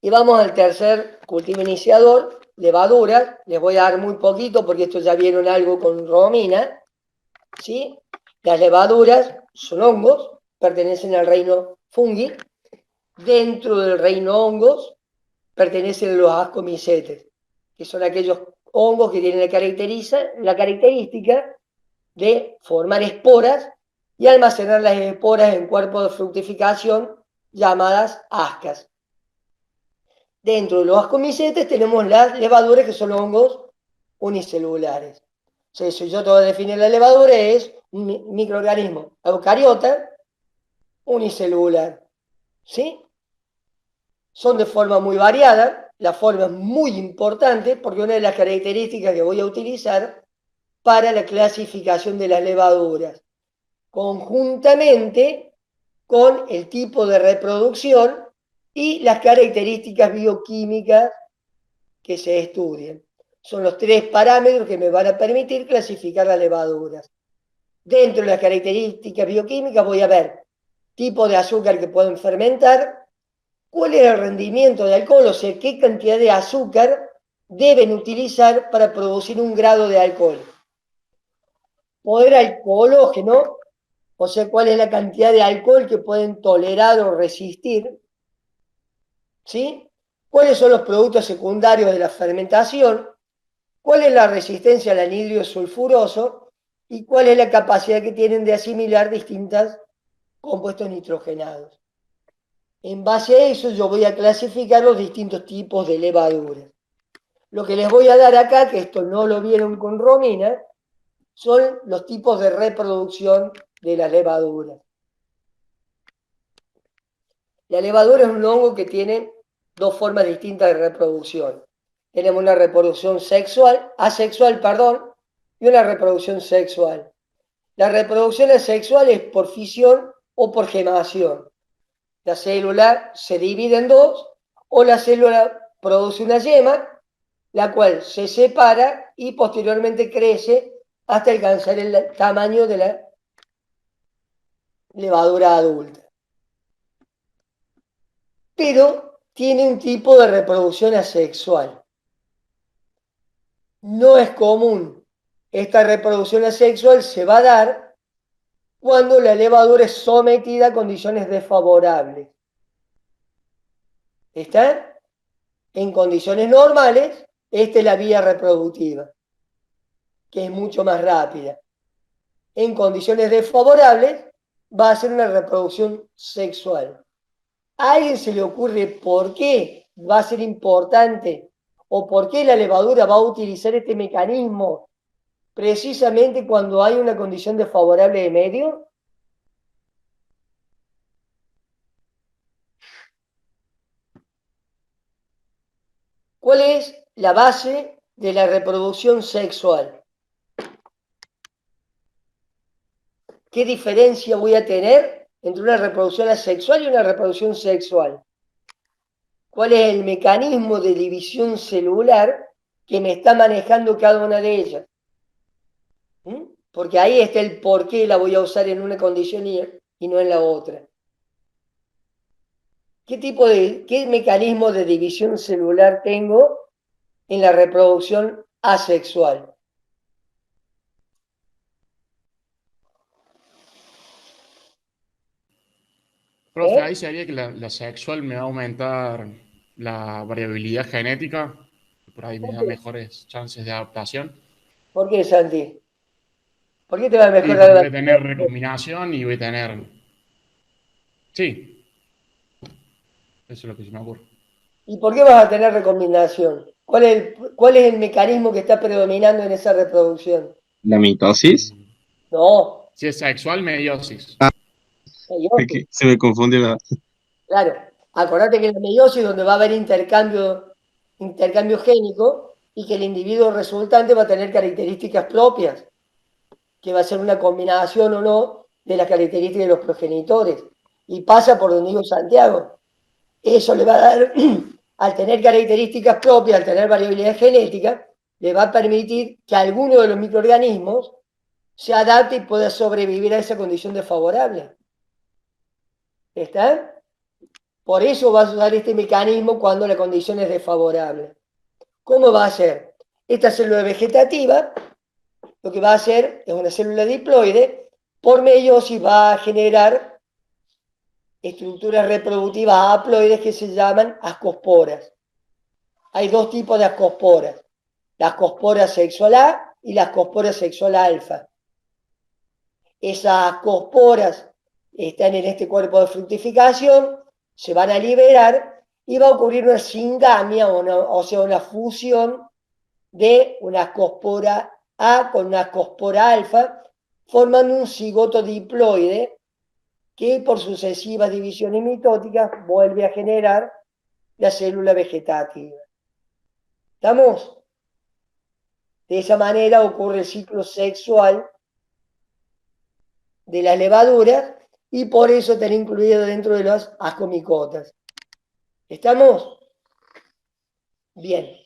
Y vamos al tercer cultivo iniciador, levaduras. Les voy a dar muy poquito porque esto ya vieron algo con Romina. ¿Sí? Las levaduras son hongos, pertenecen al reino fungi. Dentro del reino hongos pertenecen los ascomicetes, que son aquellos hongos que tienen la característica de formar esporas y almacenar las esporas en cuerpos de fructificación llamadas ascas. Dentro de los ascomicetes tenemos las levaduras, que son hongos unicelulares. O sea, si yo te voy a definir la levadura, es un microorganismo eucariota unicelular. ¿Sí? Son de forma muy variada. La forma es muy importante porque una de las características que voy a utilizar para la clasificación de las levaduras, conjuntamente con el tipo de reproducción y las características bioquímicas que se estudien. Son los tres parámetros que me van a permitir clasificar las levaduras. Dentro de las características bioquímicas voy a ver tipo de azúcar que pueden fermentar, cuál es el rendimiento de alcohol, o sea, qué cantidad de azúcar deben utilizar para producir un grado de alcohol. Poder alcohológeno, o sea, cuál es la cantidad de alcohol que pueden tolerar o resistir. ¿Sí? ¿Cuáles son los productos secundarios de la fermentación? ¿Cuál es la resistencia al anhidrio sulfuroso? ¿Y cuál es la capacidad que tienen de asimilar distintos compuestos nitrogenados? En base a eso yo voy a clasificar los distintos tipos de levaduras. Lo que les voy a dar acá, que esto no lo vieron con Romina, son los tipos de reproducción de las levaduras. La levadura es un hongo que tiene dos formas distintas de reproducción. Tenemos una reproducción asexual, y una reproducción sexual. La reproducción asexual es por fisión o por gemación. La célula se divide en dos, o la célula produce una yema, la cual se separa y posteriormente crece hasta alcanzar el tamaño de la levadura adulta. Pero tiene un tipo de reproducción asexual. No es común. Esta reproducción asexual se va a dar cuando la levadura es sometida a condiciones desfavorables. ¿Está? En condiciones normales, esta es la vía reproductiva, que es mucho más rápida. En condiciones desfavorables, va a ser una reproducción sexual. ¿A alguien se le ocurre por qué va a ser importante o por qué la levadura va a utilizar este mecanismo precisamente cuando hay una condición desfavorable de medio? ¿Cuál es la base de la reproducción sexual? ¿Qué diferencia voy a tener entre una reproducción asexual y una reproducción sexual? ¿Cuál es el mecanismo de división celular que me está manejando cada una de ellas? Porque ahí está el por qué la voy a usar en una condición y no en la otra. ¿Qué mecanismo de división celular tengo en la reproducción asexual? Profe, ¿Eh? ahí sería que la sexual me va a aumentar la variabilidad genética, y por ahí me ¿Por da qué? mejores chances de adaptación. ¿Por qué, Santi? ¿Por qué te va a Y mejorar porque la voy a tener variabilidad? recombinación y voy a tener... Sí, eso es lo que se me ocurre. ¿Y por qué vas a tener recombinación? ¿Cuál es el mecanismo que está predominando en esa reproducción? La mitosis. Y No, si es sexual, meiosis. meiosis. Se me confunde la. Claro, acordate que en la meiosis donde va a haber intercambio génico y que el individuo resultante va a tener características propias, que va a ser una combinación o no de las características de los progenitores. Y pasa por donde digo Santiago. Eso le va a dar, al tener características propias, al tener variabilidad genética, le va a permitir que alguno de los microorganismos se adapte y pueda sobrevivir a esa condición desfavorable. ¿Está? Por eso va a usar este mecanismo cuando la condición es desfavorable. ¿Cómo va a ser? Esta célula vegetativa lo que va a hacer es una célula diploide, por meiosis va a generar estructuras reproductivas haploides que se llaman ascosporas. Hay dos tipos de ascosporas, la ascospora sexual A y la ascospora sexual alfa. Esas ascosporas están en este cuerpo de fructificación, se van a liberar y va a ocurrir una singamia, o sea, una fusión de una ascospora A con una ascospora alfa, formando un cigoto diploide que por sucesivas divisiones mitóticas vuelve a generar la célula vegetativa. ¿Estamos? De esa manera ocurre el ciclo sexual de las levaduras y por eso está incluido dentro de las ascomicotas. ¿Estamos? Bien.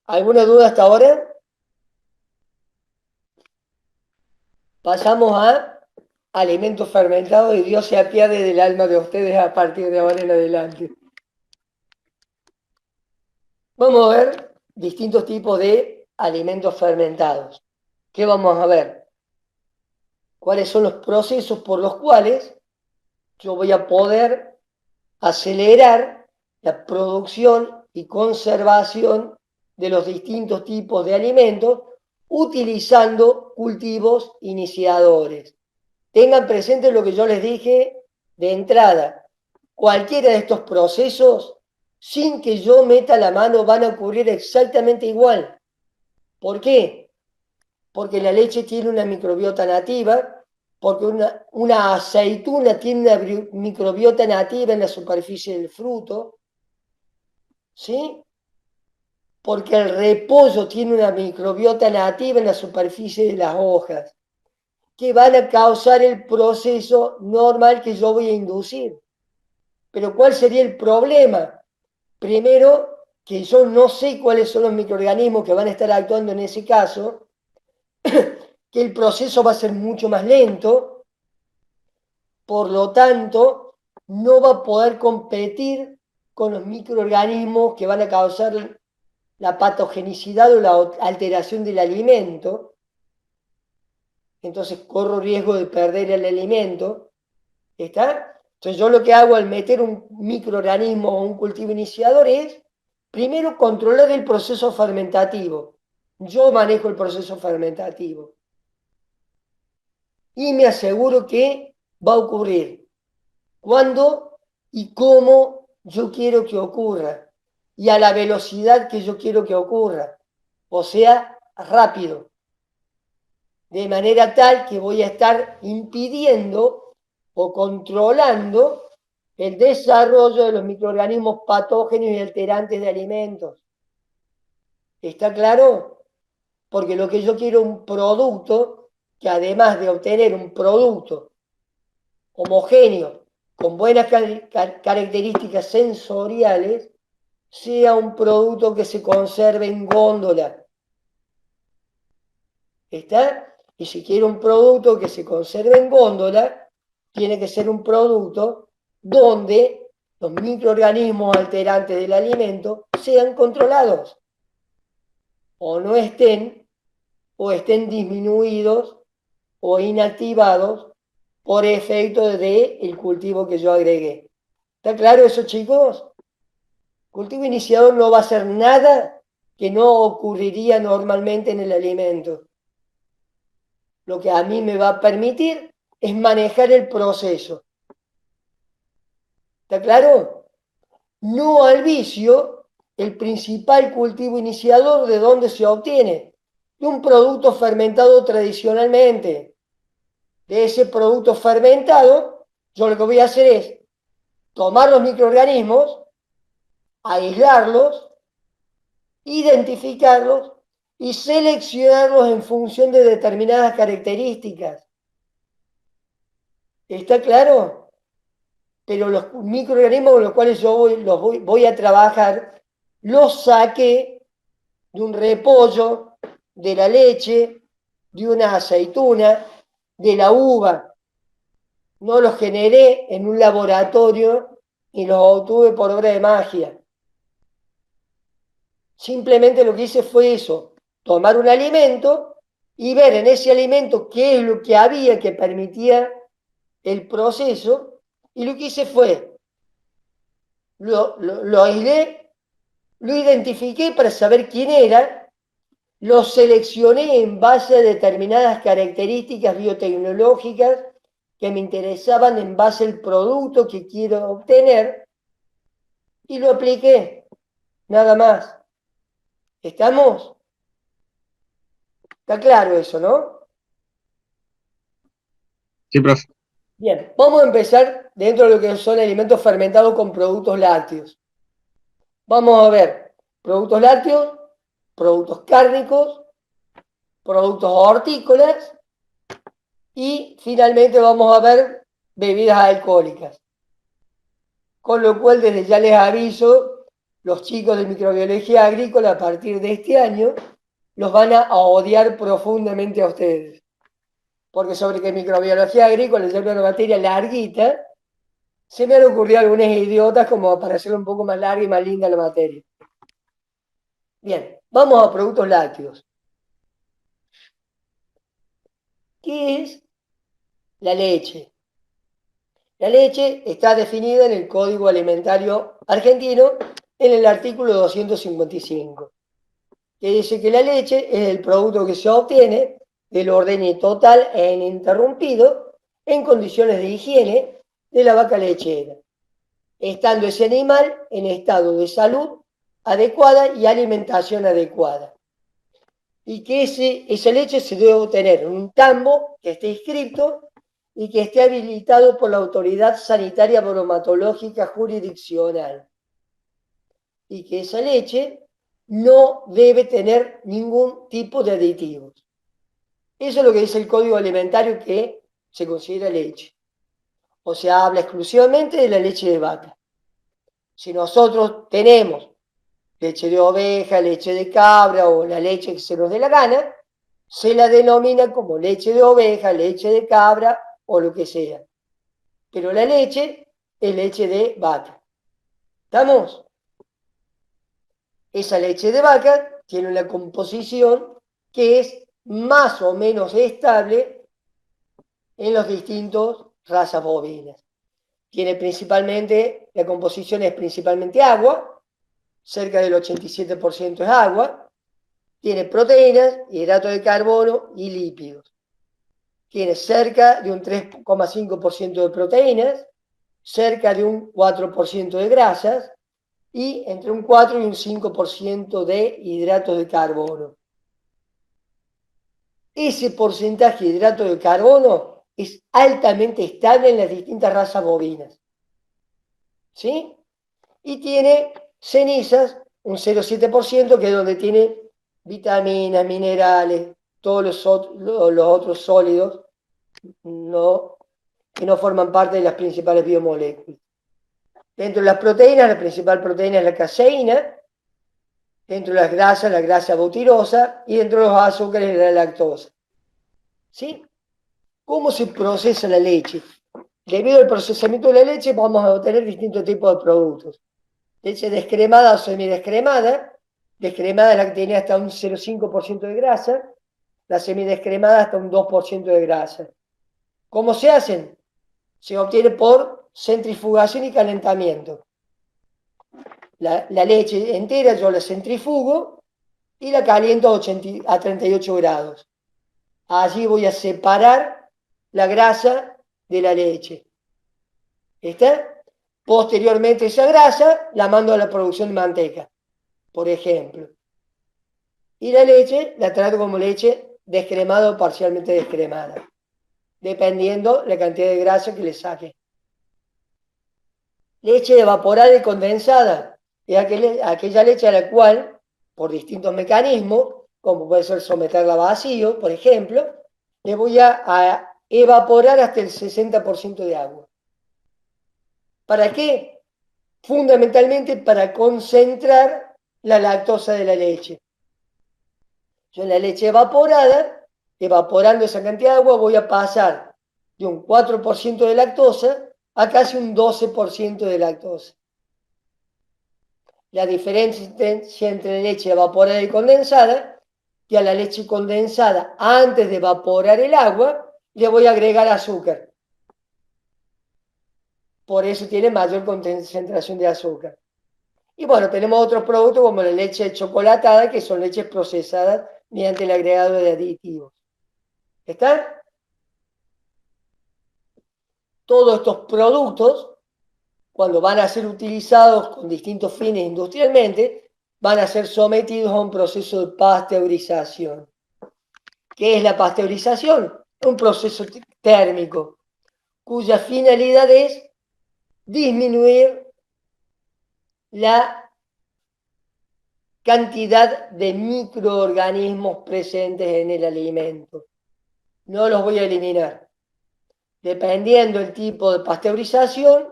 ¿Alguna duda hasta ahora? Pasamos a alimentos fermentados y Dios se apiade del alma de ustedes a partir de ahora en adelante. Vamos a ver distintos tipos de alimentos fermentados. ¿Qué vamos a ver? ¿Cuáles son los procesos por los cuales yo voy a poder acelerar la producción y conservación de los distintos tipos de alimentos utilizando cultivos iniciadores? Tengan presente lo que yo les dije de entrada. Cualquiera de estos procesos, sin que yo meta la mano, van a ocurrir exactamente igual. ¿Por qué? Porque la leche tiene una microbiota nativa, porque una aceituna tiene una microbiota nativa en la superficie del fruto, ¿sí? Porque el repollo tiene una microbiota nativa en la superficie de las hojas, que van a causar el proceso normal que yo voy a inducir. Pero ¿cuál sería el problema? Primero, que yo no sé cuáles son los microorganismos que van a estar actuando en ese caso, que el proceso va a ser mucho más lento, por lo tanto, no va a poder competir con los microorganismos que van a causar la patogenicidad o la alteración del alimento. Entonces corro riesgo de perder el alimento. ¿Está? Entonces yo lo que hago al meter un microorganismo o un cultivo iniciador es, primero, controlar el proceso fermentativo. Yo manejo el proceso fermentativo. Y me aseguro que va a ocurrir cuando y cómo yo quiero que ocurra. Y a la velocidad que yo quiero que ocurra. O sea, rápido. De manera tal que voy a estar impidiendo o controlando el desarrollo de los microorganismos patógenos y alterantes de alimentos. ¿Está claro? Porque lo que yo quiero es un producto que, además de obtener un producto homogéneo, con buenas características sensoriales, sea un producto que se conserve en góndola. ¿Está? Y si quiero un producto que se conserve en góndola, tiene que ser un producto donde los microorganismos alterantes del alimento sean controlados, o no estén, o estén disminuidos o inactivados por efecto del cultivo que yo agregué. ¿Está claro eso, chicos? Cultivo iniciador no va a hacer nada que no ocurriría normalmente en el alimento. Lo que a mí me va a permitir es manejar el proceso. ¿Está claro? No al vicio, el principal cultivo iniciador, ¿de dónde se obtiene? De un producto fermentado tradicionalmente. De ese producto fermentado, yo lo que voy a hacer es tomar los microorganismos, aislarlos, identificarlos y seleccionarlos en función de determinadas características. ¿Está claro? Pero los microorganismos con los cuales yo voy a trabajar, los saqué de un repollo, de la leche, de una aceituna, de la uva. No los generé en un laboratorio y los obtuve por obra de magia. Simplemente lo que hice fue eso, tomar un alimento y ver en ese alimento qué es lo que había que permitía el proceso, y lo que hice fue, lo aislé, lo identifiqué para saber quién era, lo seleccioné en base a determinadas características biotecnológicas que me interesaban en base al producto que quiero obtener, y lo apliqué, nada más. ¿Estamos? Está claro eso, ¿no? Sí, profe. Bien, vamos a empezar dentro de lo que son alimentos fermentados con productos lácteos. Vamos a ver productos lácteos, productos cárnicos, productos hortícolas y finalmente vamos a ver bebidas alcohólicas. Con lo cual desde ya les aviso, los chicos de microbiología agrícola a partir de este año los van a odiar profundamente a ustedes. Porque sobre que microbiología agrícola es una materia larguita, se me han ocurrido algunas idiotas como para hacerlo un poco más larga y más linda la materia. Bien, vamos a productos lácteos. ¿Qué es la leche? La leche está definida en el Código Alimentario Argentino en el artículo 255, que dice que la leche es el producto que se obtiene del ordeño total e ininterrumpido en condiciones de higiene de la vaca lechera, estando ese animal en estado de salud adecuada y alimentación adecuada. Y que esa leche se debe obtener en un tambo que esté inscrito y que esté habilitado por la Autoridad Sanitaria Bromatológica Jurisdiccional. Y que esa leche no debe tener ningún tipo de aditivos. Eso es lo que dice el Código Alimentario que se considera leche. O sea, habla exclusivamente de la leche de vaca. Si nosotros tenemos leche de oveja, leche de cabra o la leche que se nos dé la gana, se la denomina como leche de oveja, leche de cabra o lo que sea. Pero la leche es leche de vaca. ¿Estamos? Esa leche de vaca tiene una composición que es más o menos estable en las distintas razas bovinas. Tiene principalmente, la composición es principalmente agua, cerca del 87% es agua, tiene proteínas, hidratos de carbono y lípidos. Tiene cerca de un 3,5% de proteínas, cerca de un 4% de grasas y entre un 4 y un 5% de hidratos de carbono. Ese porcentaje de hidratos de carbono es altamente estable en las distintas razas bovinas. ¿Sí? Y tiene cenizas, un 0,7%, que es donde tiene vitaminas, minerales, todos los otros sólidos que no forman parte de las principales biomoléculas. Dentro de las proteínas, la principal proteína es la caseína, dentro de las grasas, la grasa butirosa, y dentro de los azúcares, la lactosa. ¿Sí? ¿Cómo se procesa la leche? Debido al procesamiento de la leche vamos a obtener distintos tipos de productos. Leche descremada o semidescremada. Descremada es la que tiene hasta un 0,5% de grasa. La semidescremada hasta un 2% de grasa. ¿Cómo se hacen? Se obtiene por centrifugación y calentamiento. La leche entera yo la centrifugo y la caliento a 38 grados. Allí voy a separar la grasa de la leche. ¿Está? Posteriormente esa grasa la mando a la producción de manteca, por ejemplo. Y la leche la trato como leche descremada o parcialmente descremada, dependiendo la cantidad de grasa que le saque. Leche evaporada y condensada es aquella leche a la cual, por distintos mecanismos, como puede ser someterla a vacío, por ejemplo, le voy a evaporar hasta el 60% de agua. ¿Para qué? Fundamentalmente para concentrar la lactosa de la leche. Yo en la leche evaporando esa cantidad de agua, voy a pasar de un 4% de lactosa a casi un 12% de lactosa. La diferencia entre leche evaporada y condensada, que a la leche condensada, antes de evaporar el agua, le voy a agregar azúcar. Por eso tiene mayor concentración de azúcar. Y bueno, tenemos otros productos como la leche chocolatada, que son leches procesadas mediante el agregado de aditivos. ¿Está? Todos estos productos, cuando van a ser utilizados con distintos fines industrialmente, van a ser sometidos a un proceso de pasteurización. ¿Qué es la pasteurización? Un proceso térmico, cuya finalidad es disminuir la cantidad de microorganismos presentes en el alimento. No los voy a eliminar. Dependiendo del tipo de pasteurización,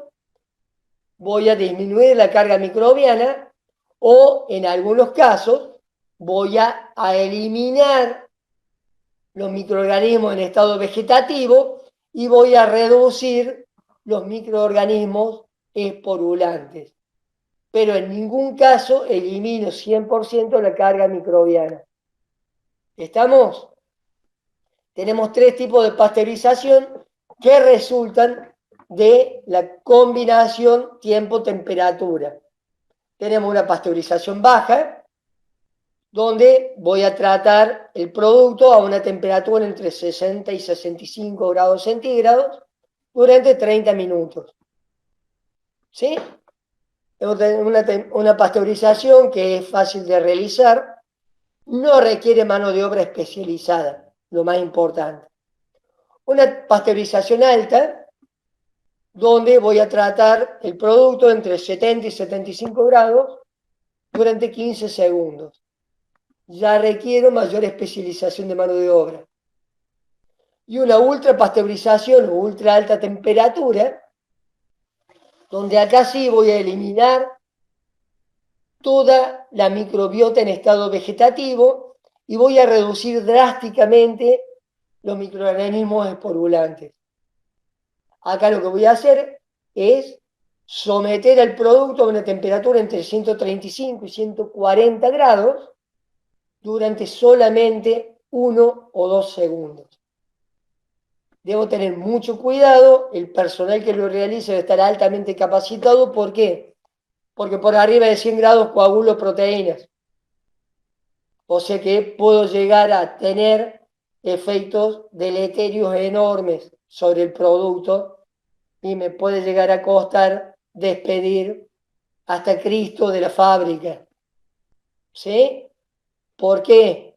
voy a disminuir la carga microbiana o, en algunos casos, voy a eliminar los microorganismos en estado vegetativo y voy a reducir los microorganismos esporulantes. Pero en ningún caso elimino 100% la carga microbiana. ¿Estamos? Tenemos 3 tipos de pasteurización que resultan de la combinación tiempo-temperatura. Tenemos una pasteurización baja, donde voy a tratar el producto a una temperatura entre 60 y 65 grados centígrados durante 30 minutos. ¿Sí? Una pasteurización que es fácil de realizar, no requiere mano de obra especializada, lo más importante. Una pasteurización alta, donde voy a tratar el producto entre 70 y 75 grados durante 15 segundos. Ya requiero mayor especialización de mano de obra. Y una ultra pasteurización o ultra alta temperatura, donde acá sí voy a eliminar toda la microbiota en estado vegetativo y voy a reducir drásticamente los microorganismos esporulantes. Acá lo que voy a hacer es someter al producto a una temperatura entre 135 y 140 grados durante solamente 1 o 2 segundos. Debo tener mucho cuidado, el personal que lo realice debe estar altamente capacitado. ¿Por qué? Porque por arriba de 100 grados coagulo proteínas. O sea que puedo llegar a tener efectos deleterios enormes sobre el producto y me puede llegar a costar despedir hasta Cristo de la fábrica. ¿Sí? ¿Por qué?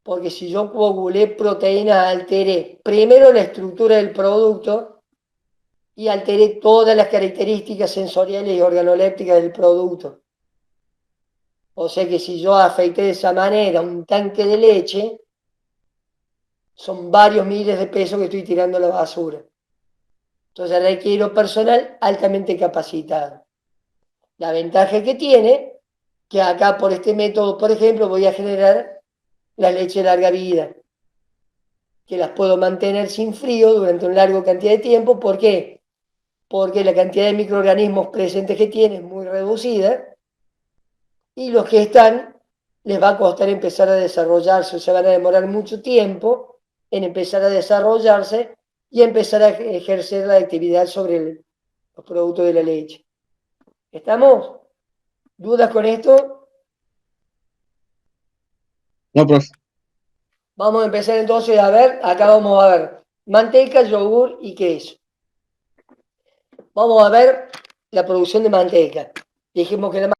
Porque si yo coagulé proteínas, alteré primero la estructura del producto y alteré todas las características sensoriales y organolépticas del producto. O sea que si yo afeité de esa manera un tanque de leche, son varios miles de pesos que estoy tirando a la basura. Entonces requiero personal altamente capacitado. La ventaja que tiene, que acá por este método, por ejemplo, voy a generar la leche de larga vida, que las puedo mantener sin frío durante una larga cantidad de tiempo. ¿Por qué? Porque la cantidad de microorganismos presentes que tiene es muy reducida y los que están les va a costar empezar a desarrollarse, o sea, van a demorar mucho tiempo en empezar a desarrollarse y empezar a ejercer la actividad sobre los productos de la leche. ¿Estamos? ¿Dudas con esto? No, profe. Vamos a empezar entonces a ver, acá vamos a ver manteca, yogur y queso. Vamos a ver la producción de manteca. Dijimos que la